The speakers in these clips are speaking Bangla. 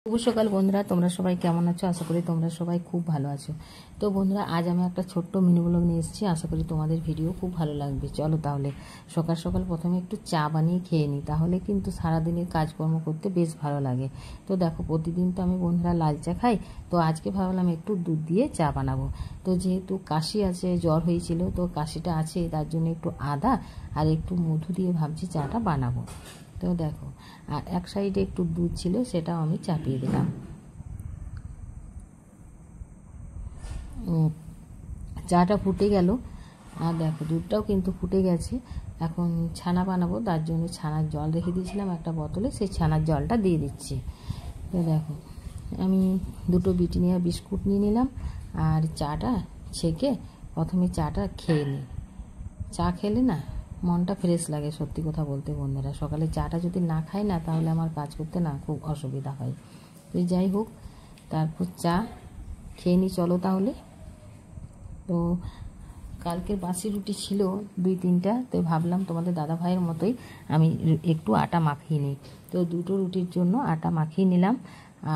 শুভ সকাল বন্ধুরা, তোমরা সবাই কেমন আছো? আশা করি তোমরা সবাই খুব ভালো আছো। তো বন্ধুরা, আজ আমি একটা ছোট্ট মিনি ব্লগ নিয়ে এসেছি। আশা করি তোমাদের ভিডিও খুব ভালো লাগবে। চলো তাহলে সকাল সকাল প্রথমে একটু চা বানিয়ে খেয়ে নিই, তাহলে কিন্তু সারাদিনের কাজকর্ম করতে বেশ ভালো লাগে। তো দেখো, প্রতিদিন তো আমি বন্ধুরা লাল চা খাই, তো আজকে ভাবলাম একটু দুধ দিয়ে চা বানাবো। তো যেহেতু কাশি আছে, জ্বর হয়েছিল, তো কাশিটা আছে, তার জন্য একটু আদা আর একটু মধু দিয়ে ভাবছি চাটা বানাবো। তো দেখো, আর এক সাইডে একটু দুধ ছিল, সেটাও আমি চাপিয়ে দিলাম। চাটা ফুটে গেল, আর দেখো দুধটাও কিন্তু ফুটে গেছে। এখন ছানা বানাবো, তার জন্য ছানার জল রেখে দিয়েছিলাম একটা বোতলে, সেই ছানার জলটা দিয়ে দিচ্ছি। তো দেখো, আমি দুটো ব্রিটানিয়া বিস্কুট নিয়ে নিলাম, আর চাটা ছেঁকে প্রথমে চাটা খেয়ে নিই। চা খেলে না মনটা ফ্রেশ লাগে, সত্যি কথা বলতে বন্ধুরা। সকালে চাটা যদি না খাই না, তাহলে আমার কাজ করতে না খুব অসুবিধা হয়। তো যাই হোক, তারপর চা খেয়ে নিই। চলো তাহলে। তো কালকের বাসি রুটি ছিল 2-3টা, তো ভাবলাম তোমাদের দাদা ভাইয়ের মতোই আমি একটু আটা মাখিয়ে নিই। তো দুটো রুটির জন্য আটা মাখিয়ে নিলাম,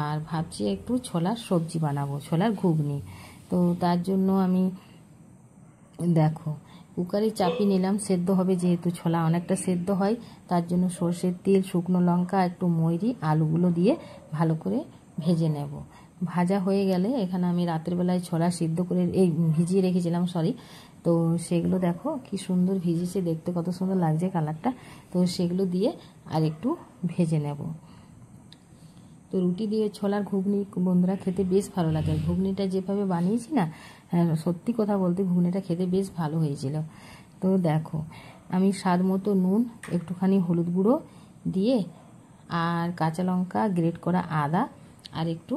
আর ভাবছি একটু ছোলার সবজি বানাবো, ছোলার ঘুগনি। তো তার জন্য আমি দেখো কুকারে চাপিয়ে নিলাম, সেদ্ধ হবে, যেহেতু ছোলা অনেকটা সেদ্ধ হয়, তার জন্য সর্ষের তেল, শুকনো লঙ্কা, একটু ময়রি, আলুগুলো দিয়ে ভালো করে ভেজে নেব। ভাজা হয়ে গেলে এখানে আমি রাতের বেলায় ছোলা সিদ্ধ করে ভিজিয়ে রেখেছিলাম, তো সেগুলো দেখো কি সুন্দর ভিজেছে, দেখতে কত সুন্দর লাগছে কালারটা। তো সেগুলো দিয়ে আর একটু ভেজে নেব। তো রুটি দিয়ে ছোলার ঘুগনি বন্ধুরা খেতে বেশ ভালো লাগে। ঘুগনিটা যেভাবে বানিয়েছি না, সত্যি কথা বলতে ঘুগনিটা খেতে বেশ ভালো হয়েছিল। তো দেখো, আমি স্বাদ মতো নুন, একটুখানি হলুদ গুঁড়ো দিয়ে, আর কাঁচা লঙ্কা, গ্রেট করা আদা, আর একটু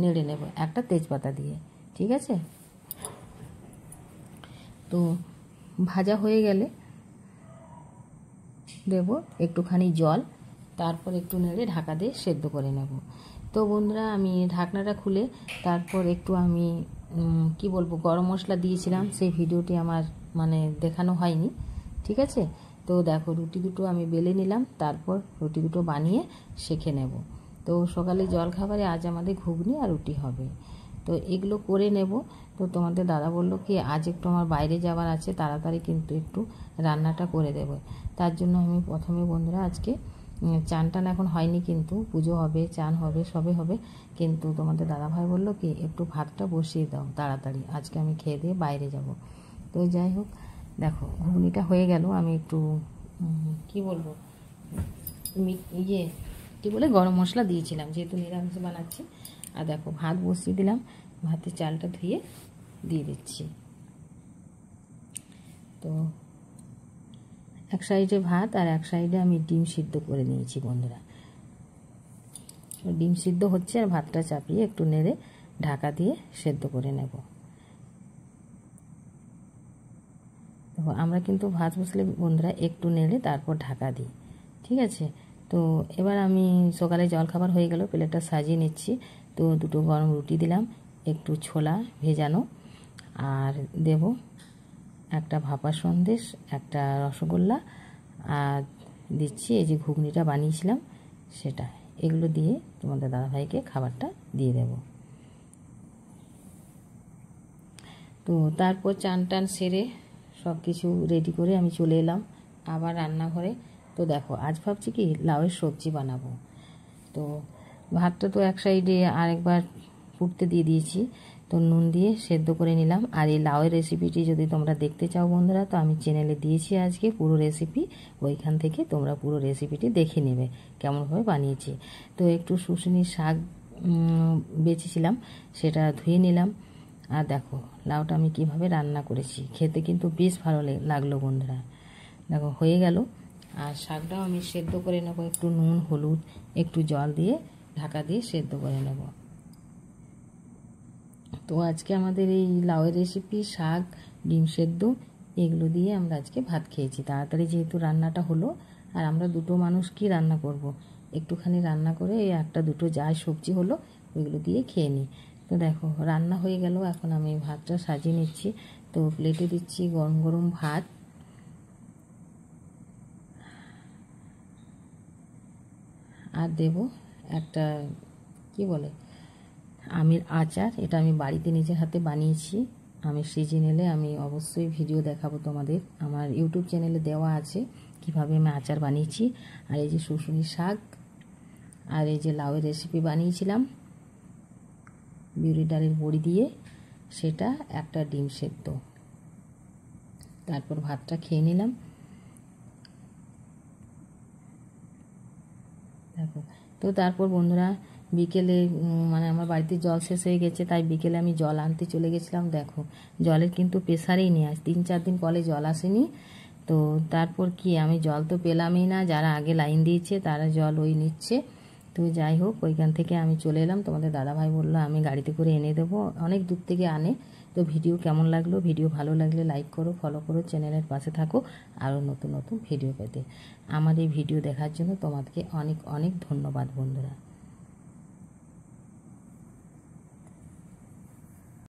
নেড়ে নেব একটা তেজপাতা দিয়ে। ঠিক আছে? তো ভাজা হয়ে গেলে দেব একটুখানি জল, তারপর একটু নেড়ে ঢাকা দিয়ে সেদ্ধ করে নেব। তো বন্ধুরা, আমি ঢাকনাটা খুলে তারপর একটু আমি কি বলবো, গরম মশলা দিয়েছিলাম, সেই ভিডিওটি আমার দেখানো হয়নি। ঠিক আছে? তো দেখো, রুটি দুটো আমি বেলে নিলাম, তারপর রুটি দুটো বানিয়ে সেঁকে নেব। তো সকালে জলখাবারে আজ আমাদের ঘুগনি আর রুটি হবে। তো এগুলো করে নেব। তো তোমাদের দাদা বলল কি, আজ একটু আমার বাইরে যাওয়ার আছে, তাড়াতাড়ি কিন্তু একটু রান্নাটা করে দেব। তার জন্য আমি প্রথমে বন্ধুরা আজকে চান টান এখন হয়নি, কিন্তু পুজো হবে, চান হবে, সবে হবে, কিন্তু তোমাদের দাদাভাই বললো কি একটু ভাতটা বসিয়ে দাও তাড়াতাড়ি, আজকে আমি খেয়ে দিয়ে বাইরে যাব। তো যাই হোক, দেখো ঘুগনিটা হয়ে গেল। আমি একটু কি বলবো, কী বলে গরম মশলা দিয়েছিলাম, যেহেতু নিরামিষ বানাচ্ছি। আর দেখো ভাত বসিয়ে দিলাম, ভাতের চালটা ধুয়ে দিয়ে দিচ্ছি। তো এক সাইডে ভাত আর এক সাইডে আমি ডিম সিদ্ধ করে নিয়েছি বন্ধুরা। ডিম সিদ্ধ হচ্ছে, আর ভাতটা চাপিয়ে একটু নেড়ে ঢাকা দিয়ে সেদ্ধ করে নেব। আমরা কিন্তু ভাত বসলে বন্ধুরা একটু নেড়ে তারপর ঢাকা দিই। ঠিক আছে? তো এবার আমি সকালে জলখাবার হয়ে গেল, প্লেটটা সাজিয়ে নিচ্ছি। তো দুটো গরম রুটি দিলাম, একটু ছোলা ভেজানো, আর দেব একটা ভাপা সন্দেশ, একটা রসগোল্লা, আর দিচ্ছি এই যে ঘুগনিটা বানিয়েছিলাম সেটা। এগুলো দিয়ে তোমাদের দাদাভাইকে খাবারটা দিয়ে দেব। তো তারপর চান টান সেরে সব কিছু রেডি করে আমি চলে এলাম আবার রান্নাঘরে। তো দেখো, আজ ভাবছি কি লাউয়ের সবজি বানাবো। তো ভাতটা তো এক সাইডে আরেকবার ফুটতে দিয়ে দিয়েছি, তো নুন দিয়ে সেদ্ধ করে নিলাম। আর এই লাউয়ের রেসিপিটি যদি তোমরা দেখতে চাও বন্ধুরা, তো আমি চ্যানেলে দিয়েছি আজকে পুরো রেসিপি, ওইখান থেকে তোমরা পুরো রেসিপিটি দেখে নেবে কেমনভাবে বানিয়েছি। তো একটু শুশুনির শাক বেঁচেছিলাম, সেটা ধুয়ে নিলাম। আর দেখো লাউটা আমি কিভাবে রান্না করেছি, খেতে কিন্তু বেশ ভালো লাগলো বন্ধুরা। দেখো হয়ে গেল, আর শাকটাও আমি সেদ্ধ করে নেব, একটু নুন, হলুদ, একটু জল দিয়ে ঢাকা দিয়ে সেদ্ধ করে নেব। তো আজকে আমাদের এই লাউয়ের রেসিপি, শাক, ডিম সেদ্ধ, এগুলো দিয়ে আমরা আজকে ভাত খেয়েছি। তাড়াতাড়ি যেহেতু রান্নাটা হলো, আর আমরা দুটো মানুষ কি রান্না করব, একটুখানি রান্না করে এই একটা দুটো যা সবজি হলো ওইগুলো দিয়ে খেয়ে নিই। তো দেখো রান্না হয়ে গেল, এখন আমি ভাতটা সাজিয়ে নিচ্ছি। তো প্লেটে দিচ্ছি গরম গরম ভাত, আর দেব একটা কি বলে আমের আচার। এটা আমি বাড়িতে নিজের হাতে বানিয়েছি। আমের সিজন এলে আমি অবশ্যই ভিডিও দেখাবো তোমাদের, আমার ইউটিউব চ্যানেলে দেওয়া আছে কিভাবে আমি আচার বানিয়েছি। আর এই যে শুশুনি শাক, আর এই যে লাউয়ের রেসিপি বানিয়েছিলাম বিউলি ডালের বড়ি দিয়ে, সেটা একটা ডিম সেদ্ধ। তারপর ভাতটা খেয়ে নিলাম। দেখো তো তারপর বন্ধুরা বিকেলে মানে আমার বাড়িতে জল শেষ হয়ে গেছে, তাই বিকেলে আমি জল আনতে চলে গেছিলাম। দেখো জলের কিন্তু প্রেসারেই নেই, আজ 3-4 দিন কলে জল আসেনি। তো তারপর কি আমি জল তো পেলামই না, যারা আগে লাইন দিয়েছে তারা জল ওই নিচ্ছে। তো যাই হোক ওইখান থেকে আমি চলে এলাম। তোমাদের দাদাভাই বললো আমি গাড়িতে করে এনে দেবো, অনেক দূর থেকে আনে। তো ভিডিও কেমন লাগলো, ভিডিও ভালো লাগলে লাইক করো, ফলো করো, চ্যানেলের পাশে থাকো আরও নতুন নতুন ভিডিও পেতে। আমার এই ভিডিও দেখার জন্য তোমাদেরকে অনেক অনেক ধন্যবাদ বন্ধুরা।